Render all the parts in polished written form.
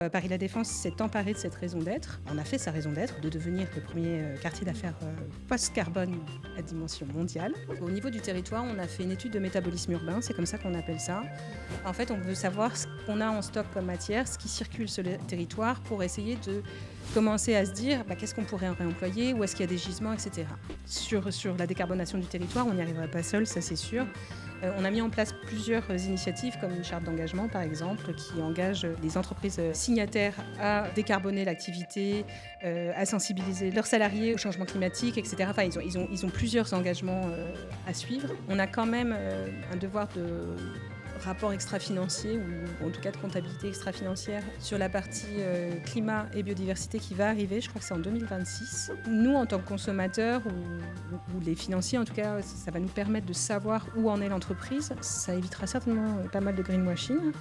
Paris La Défense s'est emparé de cette raison d'être. On a fait sa raison d'être de devenir le premier quartier d'affaires post-carbone à dimension mondiale. Au niveau du territoire, on a fait une étude de métabolisme urbain, c'est comme ça qu'on appelle ça. En fait, on veut savoir ce qu'on a en stock comme matière, ce qui circule sur le territoire pour essayer de commencer à se dire qu'est-ce qu'on pourrait réemployer, où est-ce qu'il y a des gisements, etc. Sur la décarbonation du territoire, on n'y arrivera pas seul, ça c'est sûr. On a mis en place plusieurs initiatives, comme une charte d'engagement par exemple, qui engage les entreprises signataires à décarboner l'activité, à sensibiliser leurs salariés au changement climatique, etc. Enfin, ils ont plusieurs engagements à suivre. On a quand même un devoir de rapport extra-financier, ou en tout cas de comptabilité extra-financière sur la partie climat et biodiversité qui va arriver, je crois que c'est en 2026. Nous, en tant que consommateurs, ou les financiers en tout cas, ça va nous permettre de savoir où en est l'entreprise. Ça évitera certainement pas mal de greenwashing.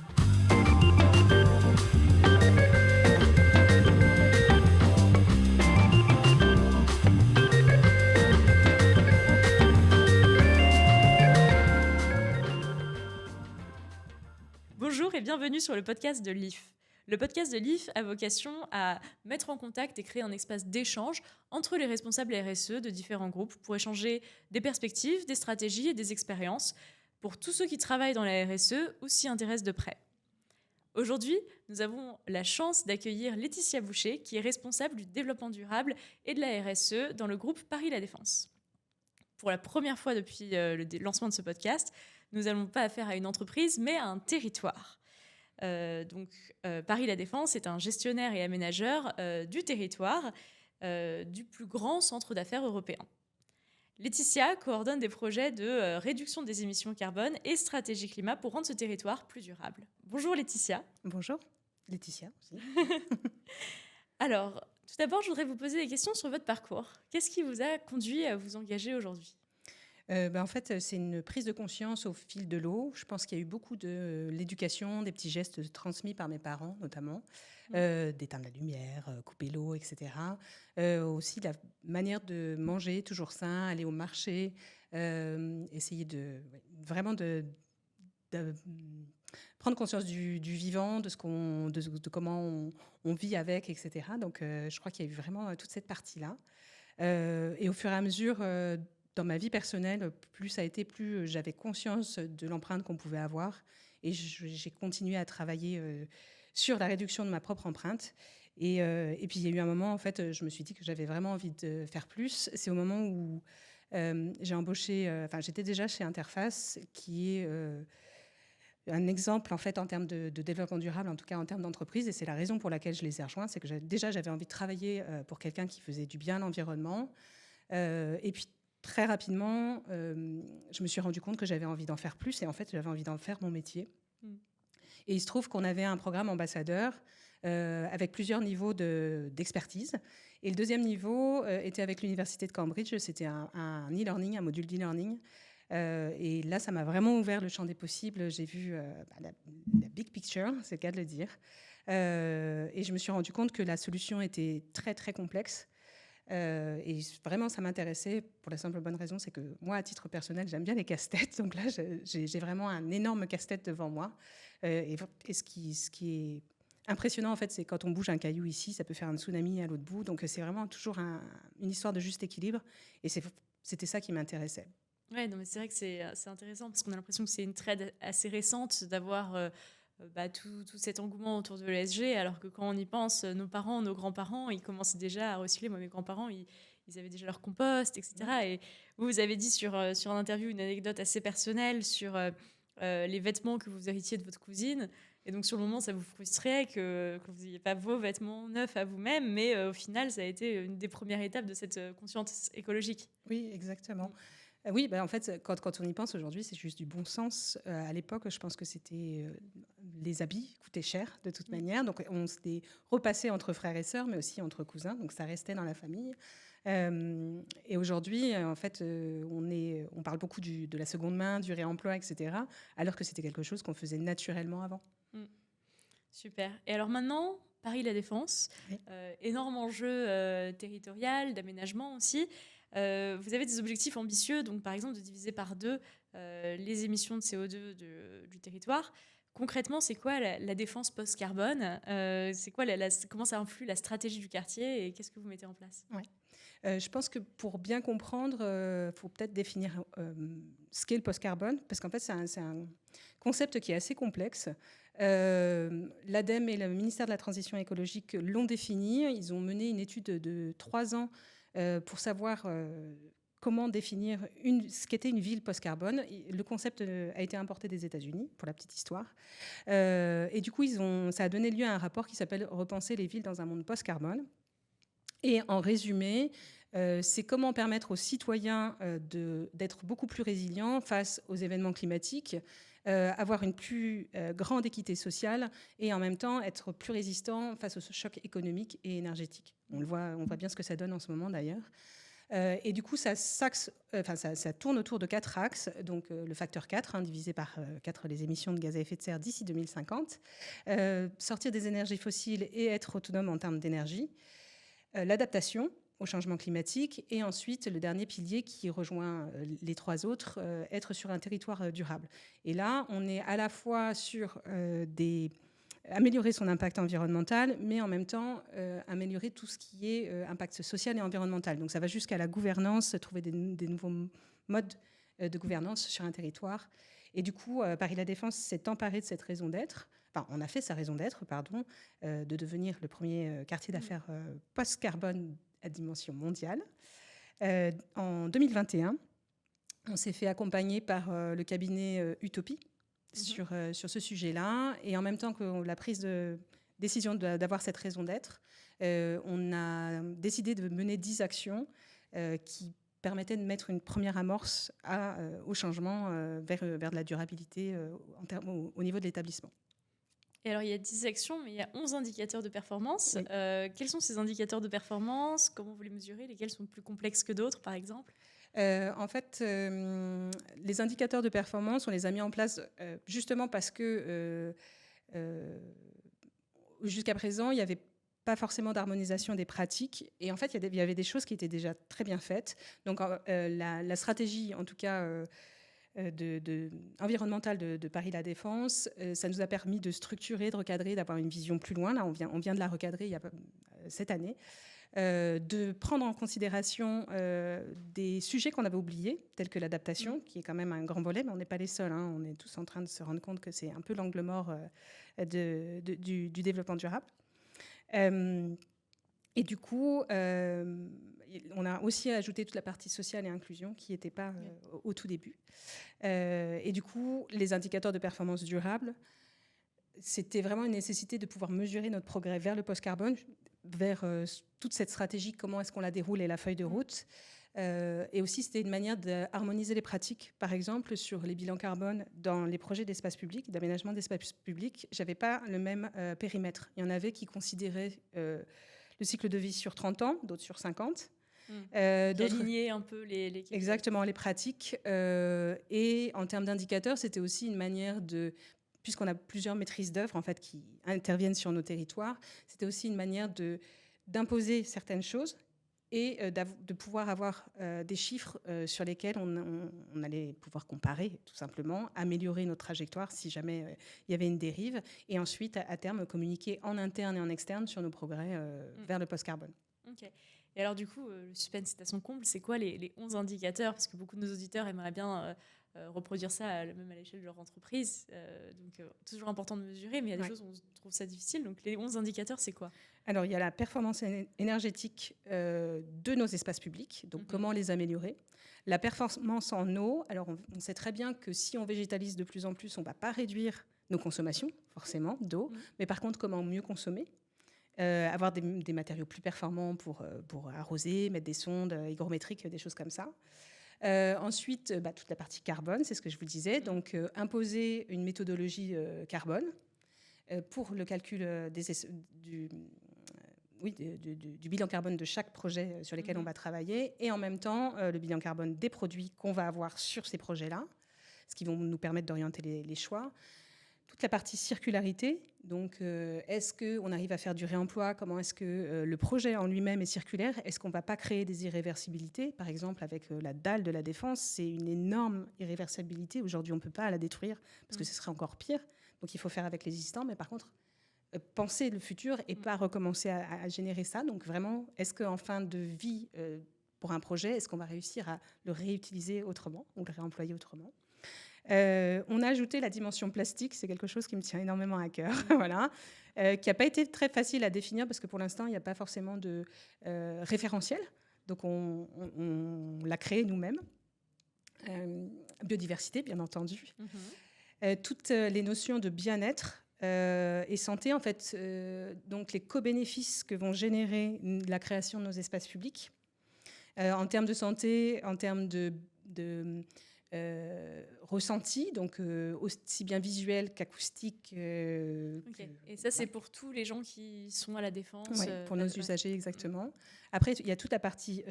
Bonjour et bienvenue sur le podcast de l'IF. Le podcast de l'IF a vocation à mettre en contact et créer un espace d'échange entre les responsables RSE de différents groupes pour échanger des perspectives, des stratégies et des expériences pour tous ceux qui travaillent dans la RSE ou s'y intéressent de près. Aujourd'hui, nous avons la chance d'accueillir Laetitia Boucher, qui est responsable du développement durable et de la RSE dans le groupe Paris La Défense. Pour la première fois depuis le lancement de ce podcast, nous n'allons pas affaire à une entreprise, mais à un territoire. Paris La Défense est un gestionnaire et aménageur du territoire du plus grand centre d'affaires européen. Laetitia coordonne des projets de réduction des émissions carbone et stratégie climat pour rendre ce territoire plus durable. Bonjour Laetitia. Bonjour, Laetitia aussi. Alors, tout d'abord, je voudrais vous poser des questions sur votre parcours. Qu'est-ce qui vous a conduit à vous engager aujourd'hui ? En fait, c'est une prise de conscience au fil de l'eau. Je pense qu'il y a eu beaucoup de l'éducation, des petits gestes transmis par mes parents, notamment, d'éteindre la lumière, couper l'eau, etc. Aussi la manière de manger toujours sain, aller au marché, essayer vraiment de prendre conscience du vivant, de comment on vit avec, etc. Donc, je crois qu'il y a eu vraiment toute cette partie-là. Et au fur et à mesure, dans ma vie personnelle, plus ça a été, plus j'avais conscience de l'empreinte qu'on pouvait avoir. Et j'ai continué à travailler sur la réduction de ma propre empreinte. Et puis, il y a eu un moment, en fait, je me suis dit que j'avais vraiment envie de faire plus. C'est au moment où j'ai embauché... j'étais déjà chez Interface, qui est... un exemple en fait en termes de développement durable, en tout cas en termes d'entreprise, et c'est la raison pour laquelle je les ai rejoints, c'est que j'avais envie de travailler pour quelqu'un qui faisait du bien à l'environnement. Et puis très rapidement, je me suis rendu compte que j'avais envie d'en faire plus, et en fait j'avais envie d'en faire mon métier. Et il se trouve qu'on avait un programme ambassadeur avec plusieurs niveaux d'expertise. Et le deuxième niveau était avec l'université de Cambridge, c'était un e-learning, un module d'e-learning. Et là, ça m'a vraiment ouvert le champ des possibles. J'ai vu la big picture, c'est le cas de le dire. Et je me suis rendu compte que la solution était très, très complexe. Et vraiment, ça m'intéressait pour la simple bonne raison, c'est que moi, à titre personnel, j'aime bien les casse-têtes. Donc là, j'ai vraiment un énorme casse-tête devant moi. Et ce qui est impressionnant, en fait, c'est quand on bouge un caillou ici, ça peut faire un tsunami à l'autre bout. Donc c'est vraiment toujours une histoire de juste équilibre. Et c'était ça qui m'intéressait. Ouais, non, mais c'est vrai que c'est intéressant parce qu'on a l'impression que c'est une trend assez récente d'avoir tout cet engouement autour de l'ESG, alors que quand on y pense, nos parents, nos grands-parents, ils commençaient déjà à recycler. Moi, mes grands-parents, ils avaient déjà leur compost, etc. Ouais. Et vous avez dit sur une interview une anecdote assez personnelle sur les vêtements que vous héritiez de votre cousine. Et donc, sur le moment, ça vous frustrait que vous n'ayez pas vos vêtements neufs à vous-même, mais au final, ça a été une des premières étapes de cette conscience écologique. Oui, exactement. Oui, en fait, quand on y pense aujourd'hui, c'est juste du bon sens. À l'époque, je pense que c'était les habits coûtaient cher de toute manière, donc on s'était repassé entre frères et sœurs, mais aussi entre cousins, donc ça restait dans la famille. Et aujourd'hui, en fait, on parle beaucoup de la seconde main, du réemploi, etc., alors que c'était quelque chose qu'on faisait naturellement avant. Super. Et alors maintenant, Paris La Défense, oui. Énorme enjeu territorial, d'aménagement aussi. Vous avez des objectifs ambitieux, donc par exemple de diviser par 2 les émissions de CO2 du territoire. Concrètement, c'est quoi la défense post-carbone? C'est quoi comment ça influe la stratégie du quartier et qu'est-ce que vous mettez en place? Ouais. Je pense que pour bien comprendre, faut peut-être définir, ce qu'est le post-carbone, parce qu'en fait, c'est un concept qui est assez complexe. L'ADEME et le ministère de la Transition écologique l'ont défini. Ils ont mené une étude de 3 ans, pour savoir, comment définir ce qu'était une ville post-carbone. Le concept, a été importé des États-Unis, pour la petite histoire. Et du coup, ça a donné lieu à un rapport qui s'appelle « Repenser les villes dans un monde post-carbone ». Et en résumé, c'est comment permettre aux citoyens d'être beaucoup plus résilients face aux événements climatiques, avoir une plus grande équité sociale et en même temps être plus résistant face aux chocs économiques et énergétiques. On voit bien ce que ça donne en ce moment d'ailleurs. Et du coup, ça tourne autour de 4 axes. Donc, le facteur 4, divisé par 4 les émissions de gaz à effet de serre d'ici 2050. Sortir des énergies fossiles et être autonome en termes d'énergie. L'adaptation au changement climatique et ensuite le dernier pilier qui rejoint les 3 autres, être sur un territoire durable. Et là, on est à la fois sur améliorer son impact environnemental, mais en même temps améliorer tout ce qui est impact social et environnemental. Donc ça va jusqu'à la gouvernance, trouver des nouveaux modes de gouvernance sur un territoire. Et du coup, Paris La Défense s'est emparé de cette raison d'être. Enfin, on a fait sa raison d'être, de devenir le premier quartier d'affaires post-carbone à dimension mondiale. En 2021, on s'est fait accompagner par le cabinet Utopie sur ce sujet-là. Et en même temps que la prise de décision d'avoir cette raison d'être, on a décidé de mener 10 actions qui permettaient de mettre une première amorce au changement vers de la durabilité au niveau de l'établissement. Et alors, il y a 10 actions, mais il y a 11 indicateurs de performance. Oui. Quels sont ces indicateurs de performance? Comment vous les mesurez? Lesquels sont plus complexes que d'autres, par exemple? En fait, les indicateurs de performance, on les a mis en place justement parce que jusqu'à présent, il n'y avait pas forcément d'harmonisation des pratiques. Et en fait, il y avait des choses qui étaient déjà très bien faites. Donc, la stratégie, en tout cas environnementale de Paris La Défense, ça nous a permis de structurer, de recadrer, d'avoir une vision plus loin. Là, on vient de la recadrer cette année. De prendre en considération des sujets qu'on avait oubliés, tels que l'adaptation, qui est quand même un grand volet, mais on n'est pas les seuls. On est tous en train de se rendre compte que c'est un peu l'angle mort du développement durable. Et du coup, on a aussi ajouté toute la partie sociale et inclusion qui n'était pas au tout début. Et du coup, les indicateurs de performance durable, c'était vraiment une nécessité de pouvoir mesurer notre progrès vers le post-carbone, vers toute cette stratégie, comment est-ce qu'on la déroule et la feuille de route. Et aussi, c'était une manière d'harmoniser les pratiques. Par exemple, sur les bilans carbone, dans les projets d'espace public, d'aménagement d'espace public, je n'avais pas le même périmètre. Il y en avait qui considéraient le cycle de vie sur 30 ans, d'autres sur 50. Aligner un peu les exactement, les pratiques. Et en termes d'indicateurs, c'était aussi une manière puisqu'on a plusieurs maîtrises d'œuvre en fait, qui interviennent sur nos territoires, c'était aussi une manière d'imposer certaines choses et de pouvoir avoir des chiffres sur lesquels on allait pouvoir comparer, tout simplement, améliorer notre trajectoire si jamais il y avait une dérive, et ensuite, à terme, communiquer en interne et en externe sur nos progrès vers le post-carbone. Ok. Et alors, du coup, le suspense est à son comble. C'est quoi les 11 indicateurs? Parce que beaucoup de nos auditeurs aimeraient bien reproduire ça même à l'échelle de leur entreprise. Donc, toujours important de mesurer, mais il y a des choses où on trouve ça difficile. Donc, les 11 indicateurs, c'est quoi? Alors, il y a la performance énergétique de nos espaces publics, donc comment les améliorer. La performance en eau, alors on sait très bien que si on végétalise de plus en plus, on ne va pas réduire nos consommations, forcément, d'eau, mais par contre, comment mieux consommer, avoir des matériaux plus performants pour arroser, mettre des sondes hygrométriques, des choses comme ça. Ensuite, toute la partie carbone, c'est ce que je vous disais, donc imposer une méthodologie carbone pour le calcul du bilan carbone de chaque projet sur lesquels on va travailler, et en même temps le bilan carbone des produits qu'on va avoir sur ces projets-là, ce qui vont nous permettre d'orienter les choix. Toute la partie circularité, donc est-ce qu'on arrive à faire du réemploi? Comment est-ce que le projet en lui-même est circulaire? Est-ce qu'on ne va pas créer des irréversibilités? Par exemple, avec la dalle de la Défense, c'est une énorme irréversibilité. Aujourd'hui, on ne peut pas la détruire parce que ce serait encore pire, Donc, il faut faire avec l'existant, mais par contre, penser le futur et pas recommencer à générer ça. Donc, vraiment, est-ce qu'en fin de vie, pour un projet, est-ce qu'on va réussir à le réutiliser autrement ou le réemployer autrement? On a ajouté la dimension plastique, c'est quelque chose qui me tient énormément à cœur, voilà, qui n'a pas été très facile à définir parce que pour l'instant, il n'y a pas forcément de référentiel. Donc, on l'a créé nous-mêmes. Biodiversité, bien entendu. Toutes les notions de bien-être et santé, en fait, donc les co-bénéfices que vont générer la création de nos espaces publics. En termes de santé, en termes de ressenti, donc aussi bien visuel qu'acoustique. Et ça, c'est pour tous les gens qui sont à la Défense. Pour nos usagers, exactement. Après, il y a toute la partie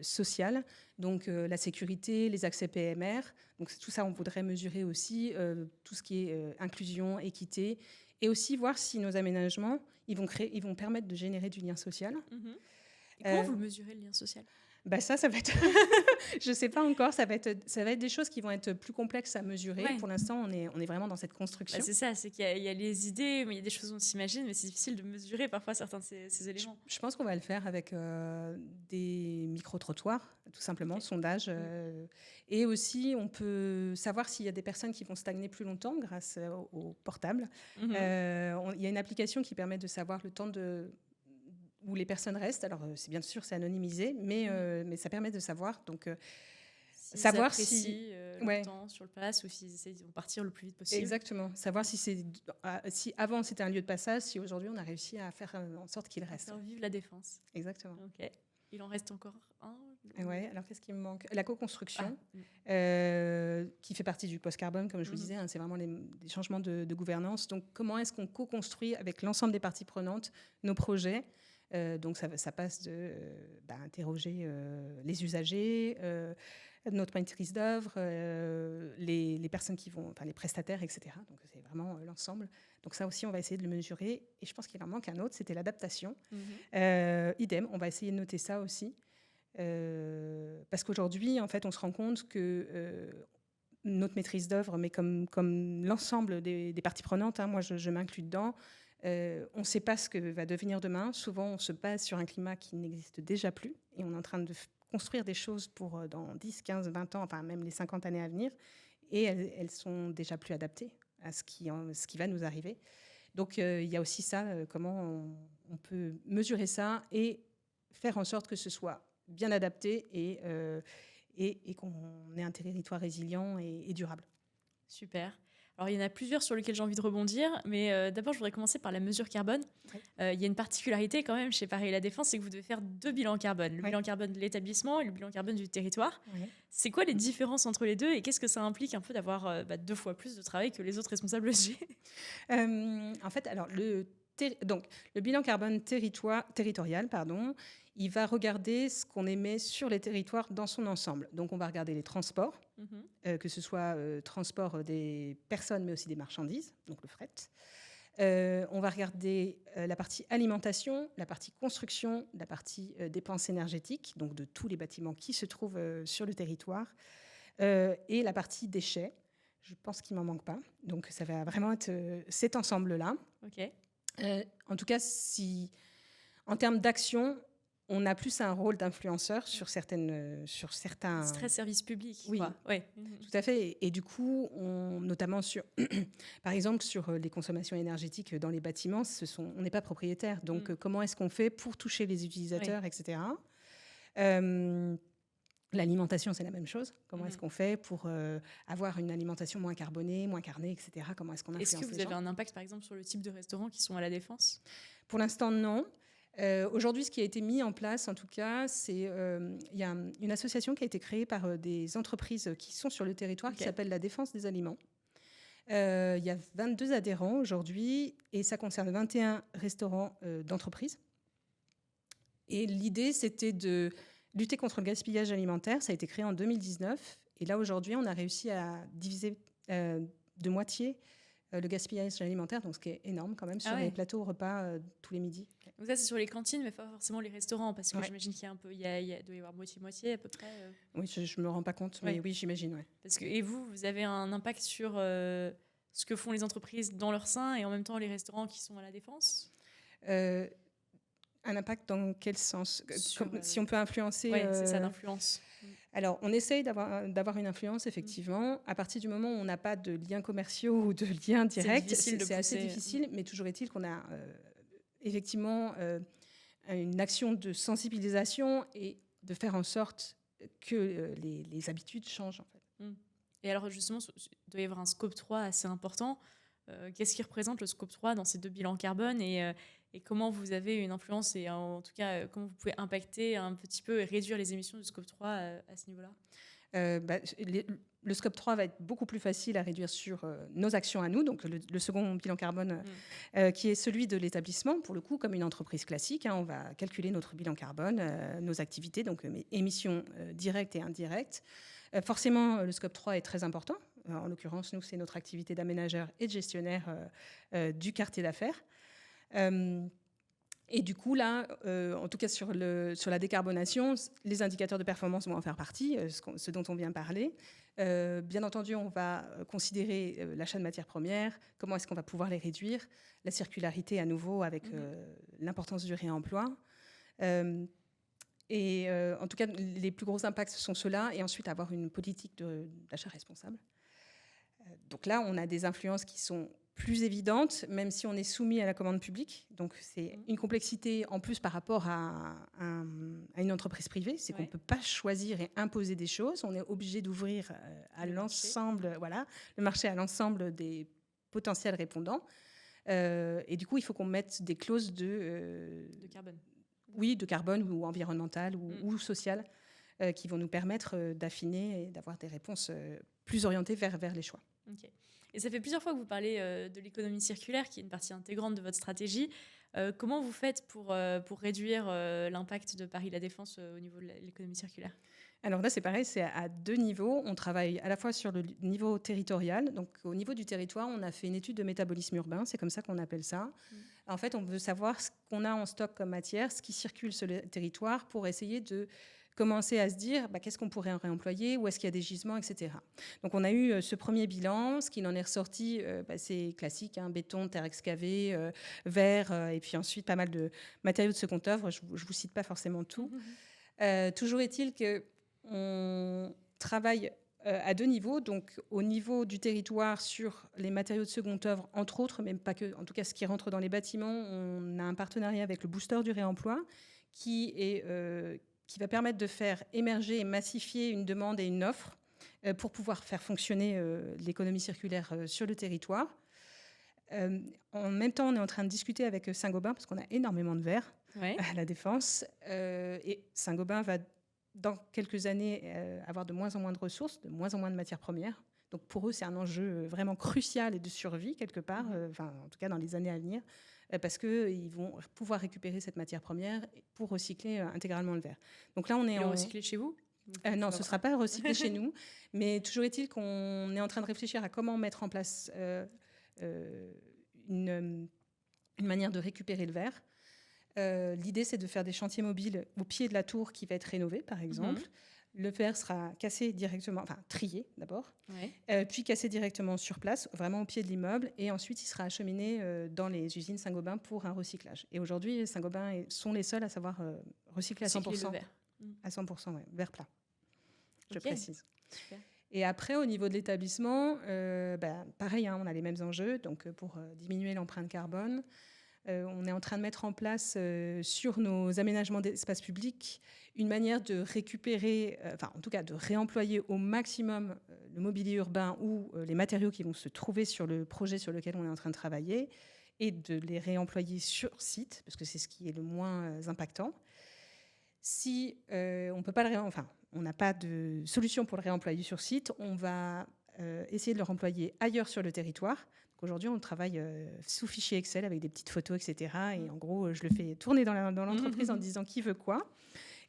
sociale, donc la sécurité, les accès PMR. Donc tout ça, on voudrait mesurer aussi tout ce qui est inclusion, équité, et aussi voir si nos aménagements, ils vont permettre de générer du lien social. Et comment vous mesurez le lien social ? Ça va être... je ne sais pas encore, ça va être des choses qui vont être plus complexes à mesurer. Pour l'instant, on est vraiment dans cette construction. C'est ça, c'est qu'il y a les idées, mais il y a des choses qu'on s'imagine, mais c'est difficile de mesurer parfois certains de ces éléments. Je pense qu'on va le faire avec des micro-trottoirs, tout simplement, sondages. Et aussi, on peut savoir s'il y a des personnes qui vont stagner plus longtemps grâce au portable. Il y a une application qui permet de savoir le temps où les personnes restent. Alors, c'est bien sûr, c'est anonymisé, mais ça permet de savoir. Donc, savoir si le temps sur le place ou s'ils vont partir le plus vite possible. Exactement. Savoir si avant c'était un lieu de passage, si aujourd'hui on a réussi à faire en sorte qu'il reste. Faire vivre la Défense. Exactement. Ok. Il en reste encore un. Ouais. Alors qu'est-ce qui me manque ? La co-construction, qui fait partie du post-carbone, comme je vous disais. C'est vraiment des changements de gouvernance. Donc, comment est-ce qu'on co-construit avec l'ensemble des parties prenantes nos projets ? Donc ça passe de interroger les usagers, notre maîtrise d'œuvre, les personnes qui vont, les prestataires, etc. Donc c'est vraiment l'ensemble. Donc ça aussi, on va essayer de le mesurer. Et je pense qu'il en manque un autre, c'était l'adaptation. Idem, on va essayer de noter ça aussi. Parce qu'aujourd'hui, en fait, on se rend compte que notre maîtrise d'œuvre, mais comme l'ensemble des parties prenantes, moi je m'inclus dedans, on ne sait pas ce que va devenir demain. Souvent, on se base sur un climat qui n'existe déjà plus et on est en train de construire des choses pour dans 10, 15, 20 ans, enfin même les 50 années à venir, et elles sont déjà plus adaptées à ce qui va nous arriver. Donc, il y a aussi ça, comment on peut mesurer ça et faire en sorte que ce soit bien adapté et qu'on ait un territoire résilient et durable. Super. Alors, il y en a plusieurs sur lesquels j'ai envie de rebondir, mais d'abord, je voudrais commencer par la mesure carbone. Il y a une particularité quand même chez Paris La Défense, c'est que vous devez faire 2 bilans carbone. Le bilan carbone de l'établissement et le bilan carbone du territoire. C'est quoi les différences entre les deux et qu'est-ce que ça implique un peu d'avoir 2 fois plus de travail que les autres responsables ESG ? En fait, alors, le bilan carbone territorial, il va regarder ce qu'on émet sur les territoires dans son ensemble. Donc, on va regarder les transports, que ce soit transport des personnes, mais aussi des marchandises, donc le fret. On va regarder la partie alimentation, la partie construction, la partie dépenses énergétiques, donc de tous les bâtiments qui se trouvent sur le territoire, et la partie déchets. Je pense qu'il ne m'en manque pas. Donc, ça va vraiment être cet ensemble-là. En tout cas, en termes d'action, on a plus un rôle d'influenceur sur certains... C'est très service public. Oui, tout à fait. Et du coup, notamment par exemple, sur les consommations énergétiques dans les bâtiments, on n'est pas propriétaire. Donc, comment est-ce qu'on fait pour toucher les utilisateurs, etc. L'alimentation, c'est la même chose. Comment est-ce qu'on fait pour avoir une alimentation moins carbonée, moins carnée, etc. Comment est-ce qu'on influence les gens ? Est-ce que vous avez un impact, par exemple, sur le type de restaurants qui sont à la Défense ? Pour l'instant, non. Aujourd'hui, ce qui a été mis en place, en tout cas, il y a une association qui a été créée par des entreprises qui sont sur le territoire, qui s'appelle la Défense des aliments. Il y a 22 adhérents aujourd'hui et ça concerne 21 restaurants d'entreprises. Et l'idée, c'était de lutter contre le gaspillage alimentaire. Ça a été créé en 2019. Et là, aujourd'hui, on a réussi à diviser de moitié le gaspillage alimentaire, donc ce qui est énorme quand même, sur les plateaux repas tous les midis. Donc ça, c'est sur les cantines, mais pas forcément les restaurants, parce que j'imagine qu'il y a un peu, il doit y avoir moitié-moitié à peu près. Oui, je me rends pas compte, mais oui, j'imagine. Parce que, et vous avez un impact sur ce que font les entreprises dans leur sein et en même temps les restaurants qui sont à la Défense? Euh, un impact dans quel sens? Si on peut influencer... Oui, c'est ça, d'influence. Alors, on essaye d'avoir une influence, effectivement. À partir du moment où on n'a pas de liens commerciaux ou de liens directs, c'est assez difficile, mais toujours est-il qu'on a effectivement une action de sensibilisation et de faire en sorte que les habitudes changent, en fait. Et alors, justement, il doit y avoir un scope 3 assez important. Qu'est-ce qui représente le scope 3 dans ces 2 bilans carbone et comment vous avez une influence et en tout cas, comment vous pouvez impacter un petit peu et réduire les émissions du scope 3 à ce niveau-là? Le scope 3 va être beaucoup plus facile à réduire sur nos actions à nous, donc le second bilan carbone qui est celui de l'établissement, pour le coup, comme une entreprise classique. On va calculer notre bilan carbone, nos activités, donc émissions directes et indirectes. Forcément, le scope 3 est très important. En l'occurrence, nous, c'est notre activité d'aménageur et de gestionnaire du quartier d'affaires. Et du coup, là, en tout cas sur la décarbonation, les indicateurs de performance vont en faire partie, ce dont on vient parler. Bien entendu, on va considérer l'achat de matières premières, comment est-ce qu'on va pouvoir les réduire, la circularité à nouveau avec l'importance du réemploi. En tout cas, les plus gros impacts sont ceux-là, et ensuite avoir une politique d'achat responsable. Donc là, on a des influences qui sont plus évidentes, même si on est soumis à la commande publique. Donc c'est une complexité en plus par rapport à une entreprise privée, c'est qu'on ne peut pas choisir et imposer des choses. On est obligé d'ouvrir à l'ensemble, le marché à l'ensemble des potentiels répondants. Et du coup, il faut qu'on mette des clauses de carbone. Oui, de carbone ou environnementale ou sociale qui vont nous permettre d'affiner et d'avoir des réponses plus orientées vers les choix. Okay. Et ça fait plusieurs fois que vous parlez de l'économie circulaire, qui est une partie intégrante de votre stratégie. Comment vous faites pour réduire l'impact de Paris La Défense au niveau de l'économie circulaire? Alors là, c'est pareil, c'est à 2 niveaux. On travaille à la fois sur le niveau territorial. Donc, au niveau du territoire, on a fait une étude de métabolisme urbain, c'est comme ça qu'on appelle ça. En fait, on veut savoir ce qu'on a en stock comme matière, ce qui circule sur le territoire, pour essayer de commencer à se dire qu'est-ce qu'on pourrait en réemployer, où est-ce qu'il y a des gisements, etc. Donc on a eu ce premier bilan, ce qui en est ressorti, c'est classique, béton, terre excavée, verre, et puis ensuite pas mal de matériaux de seconde œuvre, je ne vous cite pas forcément tout. Toujours est-il qu'on travaille à 2 niveaux, donc au niveau du territoire sur les matériaux de seconde œuvre, entre autres, mais pas que, en tout cas ce qui rentre dans les bâtiments, on a un partenariat avec le Booster du réemploi qui va permettre de faire émerger et massifier une demande et une offre pour pouvoir faire fonctionner l'économie circulaire sur le territoire. En même temps, on est en train de discuter avec Saint-Gobain, parce qu'on a énormément de verre à La Défense, et Saint-Gobain va, dans quelques années, avoir de moins en moins de ressources, de moins en moins de matières premières. Donc pour eux, c'est un enjeu vraiment crucial et de survie, quelque part, en tout cas dans les années à venir, parce qu'ils vont pouvoir récupérer cette matière première pour recycler intégralement le verre. Donc là, on est recycler chez vous? Non, ce ne sera pas recyclé chez nous, mais toujours est-il qu'on est en train de réfléchir à comment mettre en place une manière de récupérer le verre. L'idée, c'est de faire des chantiers mobiles au pied de la tour qui va être rénovée, par exemple. Le verre sera cassé directement, trié d'abord, puis cassé directement sur place, vraiment au pied de l'immeuble, et ensuite il sera acheminé dans les usines Saint-Gobain pour un recyclage. Et aujourd'hui, Saint-Gobain sont les seuls à savoir recycler à 100%. Le verre. À 100%, verre plat, je précise. Super. Et après, au niveau de l'établissement, pareil, on a les mêmes enjeux. Donc, pour diminuer l'empreinte carbone, on est en train de mettre en place sur nos aménagements d'espace public une manière de récupérer, en tout cas de réemployer au maximum le mobilier urbain ou les matériaux qui vont se trouver sur le projet sur lequel on est en train de travailler et de les réemployer sur site, parce que c'est ce qui est le moins impactant. Si on peut pas on n'a pas de solution pour le réemployer sur site, on va essayer de le réemployer ailleurs sur le territoire. Aujourd'hui, on travaille sous fichier Excel avec des petites photos, etc. Et en gros, je le fais tourner dans l'entreprise en disant qui veut quoi.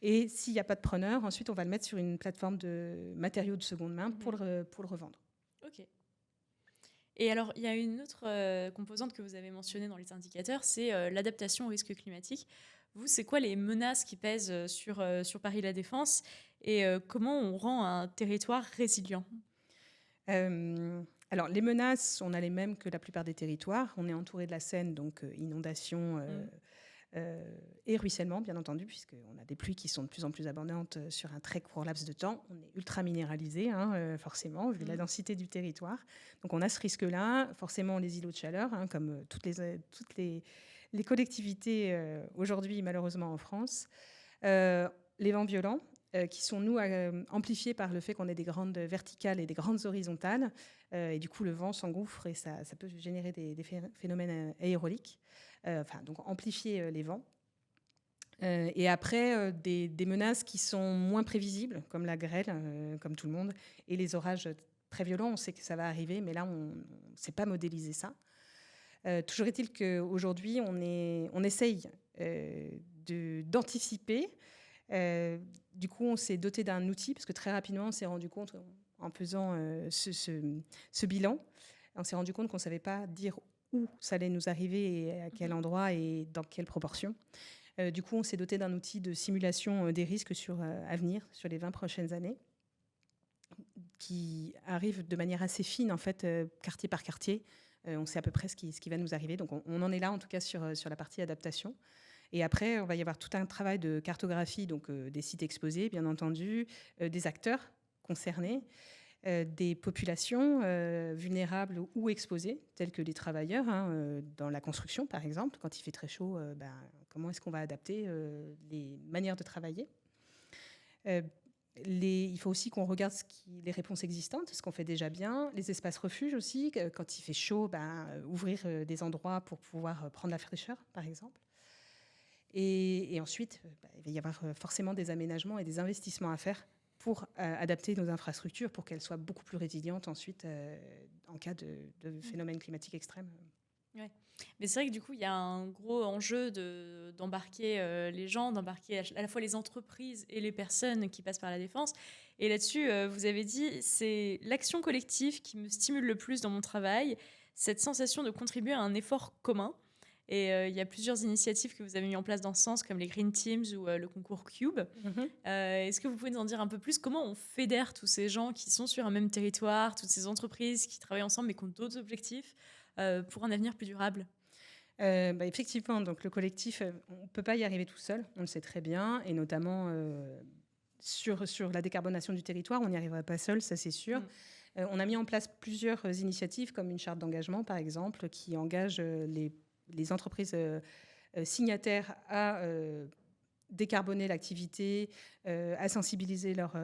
Et s'il n'y a pas de preneur, ensuite, on va le mettre sur une plateforme de matériaux de seconde main pour le revendre. OK. Et alors, il y a une autre composante que vous avez mentionnée dans les indicateurs, c'est l'adaptation au risque climatique. Vous, c'est quoi les menaces qui pèsent sur Paris La Défense et comment on rend un territoire résilient ? Alors, les menaces, on a les mêmes que la plupart des territoires. On est entouré de la Seine, donc inondation et ruissellement, bien entendu, puisqu'on a des pluies qui sont de plus en plus abondantes sur un très court laps de temps. On est ultra minéralisé, forcément, vu la densité du territoire. Donc, on a ce risque-là. Forcément, les îlots de chaleur, comme toutes les collectivités aujourd'hui, malheureusement, en France. Les vents violents, qui sont, nous, amplifiés par le fait qu'on ait des grandes verticales et des grandes horizontales. Et du coup, le vent s'engouffre et ça peut générer des phénomènes aéroliques. Donc, amplifier les vents. Et après, des menaces qui sont moins prévisibles, comme la grêle, comme tout le monde, et les orages très violents. On sait que ça va arriver, mais là, on ne sait pas modéliser ça. Toujours est-il qu'aujourd'hui, on essaye d'anticiper. Du coup, on s'est doté d'un outil, parce que très rapidement, on s'est rendu compte, en faisant ce bilan, on s'est rendu compte qu'on ne savait pas dire où ça allait nous arriver et à quel endroit et dans quelle proportion. Du coup, on s'est doté d'un outil de simulation des risques à venir sur les 20 prochaines années, qui arrive de manière assez fine, en fait, quartier par quartier. On sait à peu près ce qui va nous arriver. Donc, on en est là, en tout cas, sur la partie adaptation. Et après, on va y avoir tout un travail de cartographie, donc des sites exposés, bien entendu, des acteurs concernés, des populations vulnérables ou exposées, telles que les travailleurs, dans la construction, par exemple. Quand il fait très chaud, comment est-ce qu'on va adapter les manières de travailler ? Il faut aussi qu'on regarde les réponses existantes, ce qu'on fait déjà bien. Les espaces refuges aussi, quand il fait chaud, ouvrir des endroits pour pouvoir prendre la fraîcheur, par exemple. Et ensuite, il va y avoir forcément des aménagements et des investissements à faire pour adapter nos infrastructures pour qu'elles soient beaucoup plus résilientes ensuite en cas de phénomènes climatiques extrêmes. Ouais. Mais c'est vrai que du coup, il y a un gros enjeu d'embarquer les gens, d'embarquer à la fois les entreprises et les personnes qui passent par la défense. Et là-dessus, vous avez dit, c'est l'action collective qui me stimule le plus dans mon travail, cette sensation de contribuer à un effort commun. Et il y a plusieurs initiatives que vous avez mis en place dans ce sens, comme les Green Teams ou le concours Cube. Est-ce que vous pouvez nous en dire un peu plus ? Comment on fédère tous ces gens qui sont sur un même territoire, toutes ces entreprises qui travaillent ensemble mais qui ont d'autres objectifs pour un avenir plus durable ? Effectivement, donc le collectif, on ne peut pas y arriver tout seul, on le sait très bien, et notamment sur la décarbonation du territoire, on n'y arriverait pas seul, ça c'est sûr. On a mis en place plusieurs initiatives, comme une charte d'engagement, par exemple, qui engage les entreprises signataires à décarboner l'activité, à sensibiliser leurs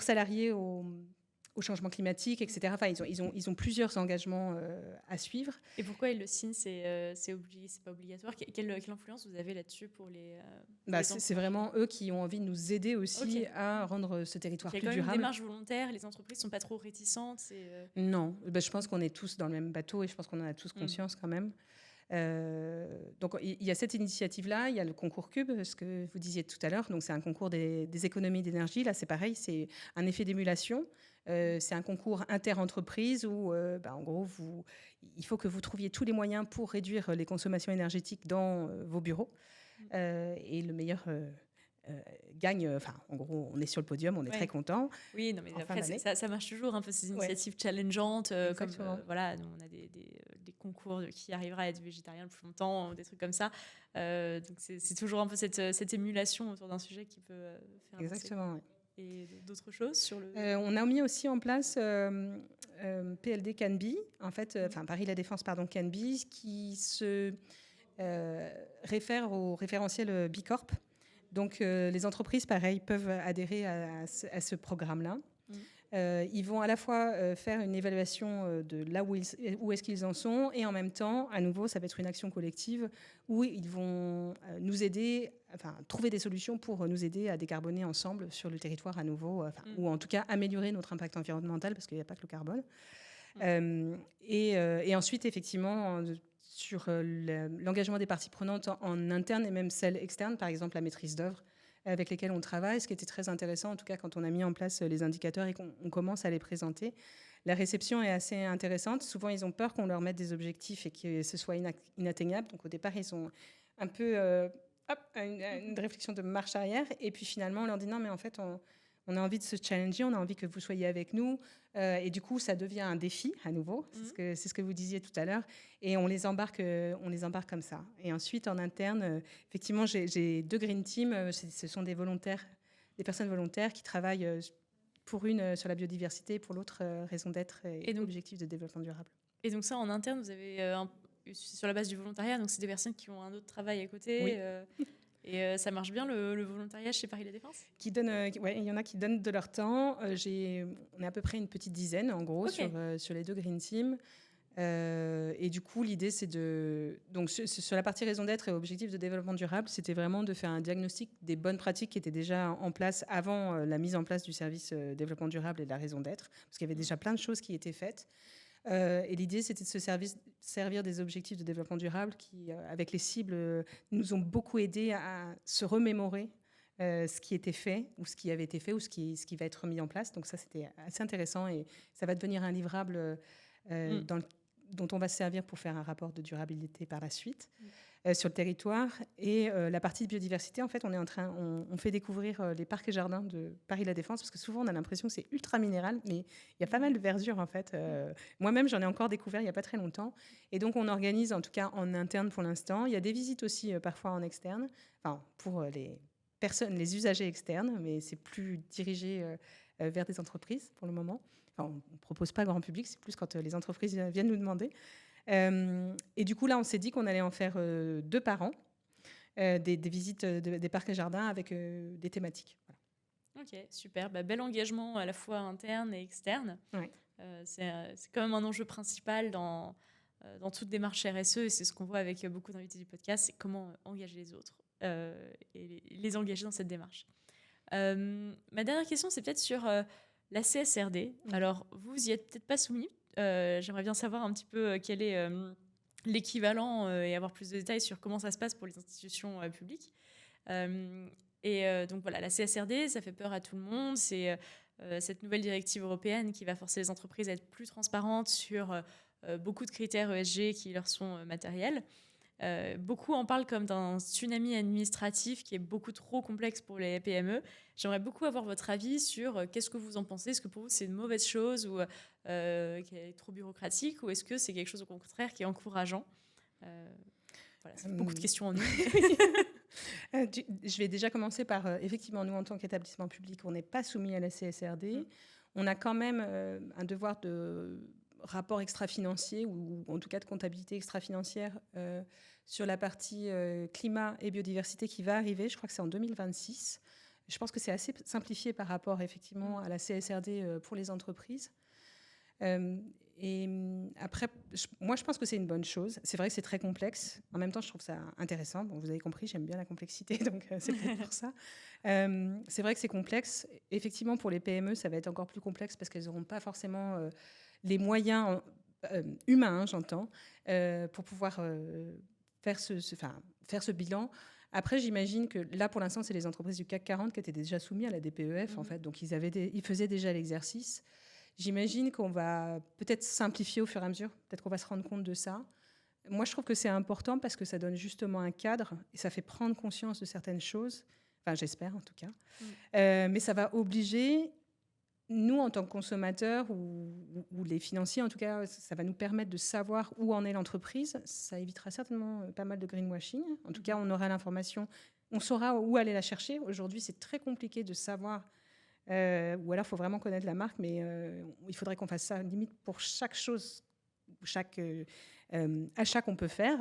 salariés au changement climatique, etc. Enfin, ils ont plusieurs engagements à suivre. Et pourquoi ils le signent ? C'est pas obligatoire. Quelle influence vous avez là-dessus pour les c'est vraiment eux qui ont envie de nous aider aussi à rendre ce territoire plus durable. Il y a quand même une démarche volontaire, les entreprises ne sont pas trop réticentes. Non, je pense qu'on est tous dans le même bateau et je pense qu'on en a tous conscience quand même. Donc il y a cette initiative-là, il y a le concours Cube, ce que vous disiez tout à l'heure. Donc c'est un concours des économies d'énergie. Là, c'est pareil, c'est un effet d'émulation. C'est un concours inter-entreprise où, en gros, il faut que vous trouviez tous les moyens pour réduire les consommations énergétiques dans vos bureaux. Et le meilleur gagne. En gros, on est sur le podium, on est très content. Oui, non, mais après, ça marche toujours un peu ces initiatives challengeantes. Comme voilà, nous, on a des concours qui arrivera à être végétarien le plus longtemps, des trucs comme ça. Donc c'est toujours un peu cette émulation autour d'un sujet qui peut faire avancer. Exactement, oui. Et d'autres choses sur le... On a mis aussi en place PLD Canby, en fait, Paris La Défense, Canby, qui se réfère au référentiel B Corp. Donc, les entreprises, pareil, peuvent adhérer à ce programme-là. Ils vont à la fois faire une évaluation de là où est-ce qu'ils en sont, et en même temps, à nouveau, ça va être une action collective où ils vont nous aider, trouver des solutions pour nous aider à décarboner ensemble sur le territoire à nouveau, ou en tout cas améliorer notre impact environnemental, parce qu'il n'y a pas que le carbone. Et ensuite, effectivement, sur l'engagement des parties prenantes en interne et même celles externes, par exemple la maîtrise d'œuvre, avec lesquels on travaille, ce qui était très intéressant, en tout cas quand on a mis en place les indicateurs et qu'on commence à les présenter. La réception est assez intéressante. Souvent, ils ont peur qu'on leur mette des objectifs et que ce soit inatteignable. Donc au départ, ils ont un peu une réflexion de marche arrière. Et puis finalement, on leur dit non, mais en fait, On a envie de se challenger, on a envie que vous soyez avec nous. Et du coup, ça devient un défi à nouveau. C'est ce que vous disiez tout à l'heure. Et on les embarque comme ça. Et ensuite, en interne, effectivement, j'ai 2 Green Teams. Ce sont des volontaires, des personnes volontaires qui travaillent pour une sur la biodiversité, pour l'autre raison d'être et donc, objectif de développement durable. Et donc ça, en interne, vous avez sur la base du volontariat, donc c'est des personnes qui ont un autre travail à côté. Oui. Et ça marche bien le volontariat chez Paris La Défense? Ouais, il y en a qui donnent de leur temps. On est à peu près une petite dizaine, en gros, sur les 2 Green Teams. Et du coup, l'idée, c'est donc sur la partie raison d'être et objectif de développement durable, c'était vraiment de faire un diagnostic des bonnes pratiques qui étaient déjà en place avant la mise en place du service développement durable et de la raison d'être, parce qu'il y avait déjà plein de choses qui étaient faites. Et l'idée, c'était de se servir des objectifs de développement durable qui, avec les cibles, nous ont beaucoup aidé à se remémorer ce qui était fait, ou ce qui avait été fait, ou ce qui va être mis en place. Donc ça, c'était assez intéressant et ça va devenir un livrable dont on va se servir pour faire un rapport de durabilité par la suite sur le territoire. Et la partie de biodiversité, en fait, on fait découvrir les parcs et jardins de Paris La Défense, parce que souvent on a l'impression que c'est ultra minéral, mais il y a pas mal de verdure en fait. Moi-même, j'en ai encore découvert il n'y a pas très longtemps. Et donc on organise, en tout cas en interne pour l'instant. Il y a des visites aussi parfois en externe, enfin pour les usagers externes, mais c'est plus dirigé vers des entreprises pour le moment. Enfin, on ne propose pas grand public, c'est plus quand les entreprises viennent nous demander. Et du coup, là, on s'est dit qu'on allait en faire 2 par an, des visites des parcs et jardins avec des thématiques. Voilà. Ok, super. Bel engagement à la fois interne et externe. Ouais. C'est quand même un enjeu principal dans toute démarche RSE, et c'est ce qu'on voit avec beaucoup d'invités du podcast, c'est comment engager les autres et les engager dans cette démarche. Ma dernière question, c'est peut-être sur la CSRD. Alors, vous y êtes peut-être pas soumis. J'aimerais bien savoir un petit peu quel est l'équivalent et avoir plus de détails sur comment ça se passe pour les institutions publiques. Donc voilà, la CSRD, ça fait peur à tout le monde. C'est cette nouvelle directive européenne qui va forcer les entreprises à être plus transparentes sur beaucoup de critères ESG qui leur sont matériels. Beaucoup en parlent comme d'un tsunami administratif qui est beaucoup trop complexe pour les PME. J'aimerais beaucoup avoir votre avis sur qu'est-ce que vous en pensez. Est-ce que pour vous c'est une mauvaise chose ou qui est trop bureaucratique, ou est-ce que c'est quelque chose au contraire qui est encourageant? Voilà, c'est beaucoup de questions en une. Je vais déjà commencer par, effectivement, nous en tant qu'établissement public, on n'est pas soumis à la CSRD. On a quand même un devoir de rapport extra-financier, ou en tout cas de comptabilité extra-financière sur la partie climat et biodiversité qui va arriver. Je crois que c'est en 2026. Je pense que c'est assez simplifié par rapport effectivement à la CSRD pour les entreprises. Et après, moi, je pense que c'est une bonne chose. C'est vrai que c'est très complexe. En même temps, je trouve ça intéressant. Bon, vous avez compris, j'aime bien la complexité, donc c'est peut-être pour ça. C'est vrai que c'est complexe. Effectivement, pour les PME, ça va être encore plus complexe parce qu'elles n'auront pas forcément les moyens humains, j'entends, pour pouvoir faire ce bilan. Après, j'imagine que là, pour l'instant, c'est les entreprises du CAC 40 qui étaient déjà soumises à la DPEF, en fait. Donc, ils faisaient déjà l'exercice. J'imagine qu'on va peut-être simplifier au fur et à mesure. Peut-être qu'on va se rendre compte de ça. Moi, je trouve que c'est important parce que ça donne justement un cadre et ça fait prendre conscience de certaines choses. Enfin, j'espère en tout cas. Mais ça va obliger, nous, en tant que consommateurs ou les financiers, en tout cas, ça va nous permettre de savoir où en est l'entreprise. Ça évitera certainement pas mal de greenwashing. En tout cas, on aura l'information, on saura où aller la chercher. Aujourd'hui, c'est très compliqué de savoir... ou alors, il faut vraiment connaître la marque, mais il faudrait qu'on fasse ça limite pour chaque chose, chaque achat qu'on peut faire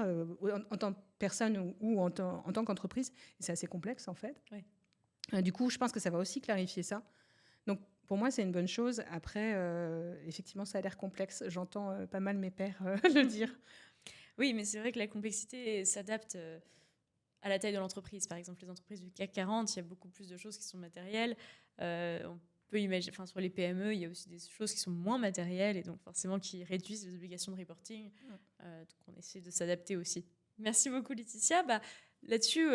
en tant que personne ou en tant qu'entreprise. Et c'est assez complexe, en fait. Oui. Du coup, je pense que ça va aussi clarifier ça. Donc, pour moi, c'est une bonne chose. Après, effectivement, ça a l'air complexe. J'entends pas mal mes pairs le dire. Oui, mais c'est vrai que la complexité s'adapte à la taille de l'entreprise. Par exemple, les entreprises du CAC 40, il y a beaucoup plus de choses qui sont matérielles. On peut imaginer, enfin, sur les PME, il y a aussi des choses qui sont moins matérielles et donc forcément qui réduisent les obligations de reporting. Donc on essaie de s'adapter aussi. Merci beaucoup, Laetitia. Là-dessus,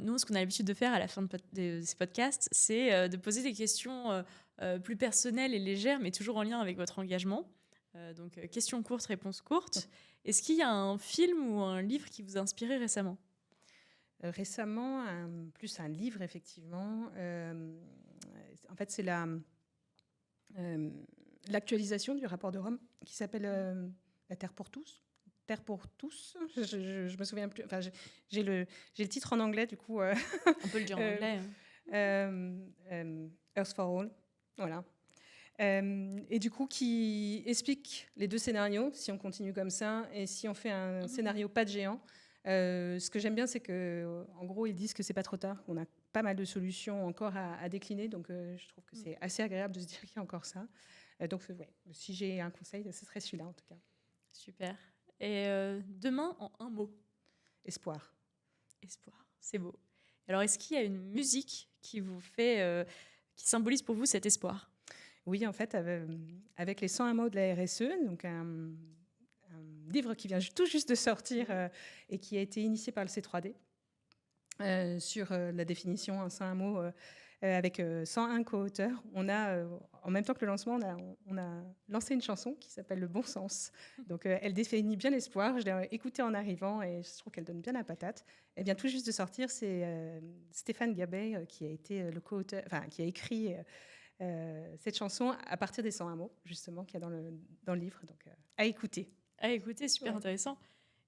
nous, ce qu'on a l'habitude de faire à la fin de ces podcasts, c'est de poser des questions plus personnelles et légères, mais toujours en lien avec votre engagement. Donc, questions courtes, réponses courtes. Est-ce qu'il y a un film ou un livre qui vous a inspiré récemment ? Récemment, plus un livre, effectivement. En fait, c'est l'actualisation du rapport de Rome qui s'appelle La Terre pour tous. Terre pour tous. Je me souviens plus. Enfin, j'ai le titre en anglais, du coup. On peut le dire en anglais. Earth for All. Voilà. Et du coup, qui explique les deux scénarios, si on continue comme ça, et si on fait un scénario pas de géant. Ce que j'aime bien, c'est que, en gros, ils disent que c'est pas trop tard, qu'on a pas mal de solutions encore à décliner, donc je trouve que c'est assez agréable de se dire qu'il y a encore ça. Donc, ouais, si j'ai un conseil, ce serait celui-là, en tout cas. Super. Et demain, en un mot. Espoir. Espoir, c'est beau. Alors, est-ce qu'il y a une musique qui vous fait, qui symbolise pour vous cet espoir? Oui, en fait, avec les 101 mots de la RSE, donc un livre qui vient tout juste de sortir et qui a été initié par le C3D sur la définition en 101 mots avec 101 co-auteurs. On a, en même temps que le lancement, on a lancé une chanson qui s'appelle Le Bon Sens. Donc, elle définit bien l'espoir. Je l'ai écoutée en arrivant et je trouve qu'elle donne bien la patate. Elle vient tout juste de sortir. C'est Stéphane Gabet qui a été le co-auteur, enfin, qui a écrit cette chanson à partir des 101 mots, justement, qu'il y a dans le livre. Donc, à écouter. À écouter, super intéressant.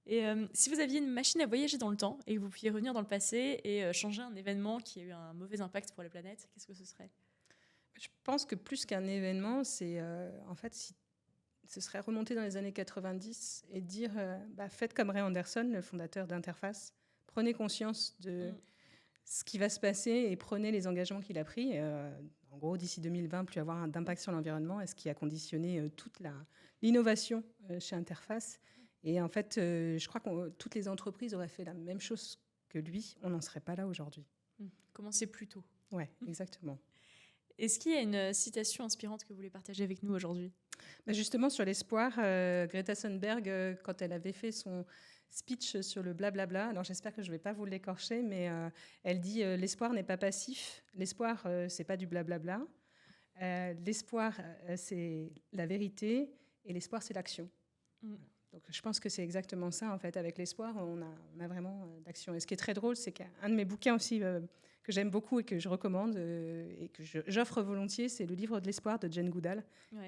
Et si vous aviez une machine à voyager dans le temps et que vous pouviez revenir dans le passé et changer un événement qui a eu un mauvais impact pour la planète, qu'est-ce que ce serait? Je pense que plus qu'un événement, c'est en fait, si ce serait remonter dans les années 90 et dire faites comme Ray Anderson, le fondateur d'Interface, prenez conscience de ce qui va se passer et prenez les engagements qu'il a pris. En gros, d'ici 2020, plus avoir d'impact sur l'environnement, et ce qui a conditionné toute l'innovation chez Interface. Et en fait, je crois que toutes les entreprises auraient fait la même chose que lui. On n'en serait pas là aujourd'hui. Commencer plus tôt. Oui, exactement. Est-ce qu'il y a une citation inspirante que vous voulez partager avec nous aujourd'hui? Justement, sur l'espoir, Greta Thunberg, quand elle avait fait son speech sur le blablabla, alors j'espère que je ne vais pas vous l'écorcher, mais elle dit l'espoir n'est pas passif, l'espoir, c'est pas du blablabla, l'espoir, c'est la vérité, et l'espoir, c'est l'action. Donc je pense que c'est exactement ça, en fait. Avec l'espoir, on a vraiment d'action. Et ce qui est très drôle, c'est qu'un de mes bouquins aussi que j'aime beaucoup et que je recommande et que j'offre volontiers, c'est le livre de l'espoir de Jane Goodall,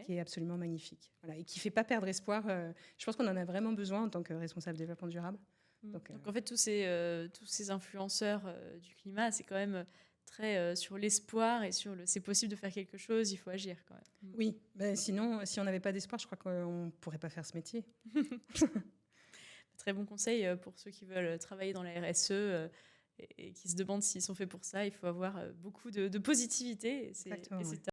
qui est absolument magnifique. Voilà, et qui ne fait pas perdre espoir. Je pense qu'on en a vraiment besoin en tant que responsable développement durable. Donc en fait, tous ces influenceurs du climat, c'est quand même très sur l'espoir et sur c'est possible de faire quelque chose, il faut agir quand même. Oui, sinon, si on n'avait pas d'espoir, je crois qu'on ne pourrait pas faire ce métier. Très bon conseil pour ceux qui veulent travailler dans la RSE et qui se demandent s'ils sont faits pour ça. Il faut avoir beaucoup de positivité. Et c'est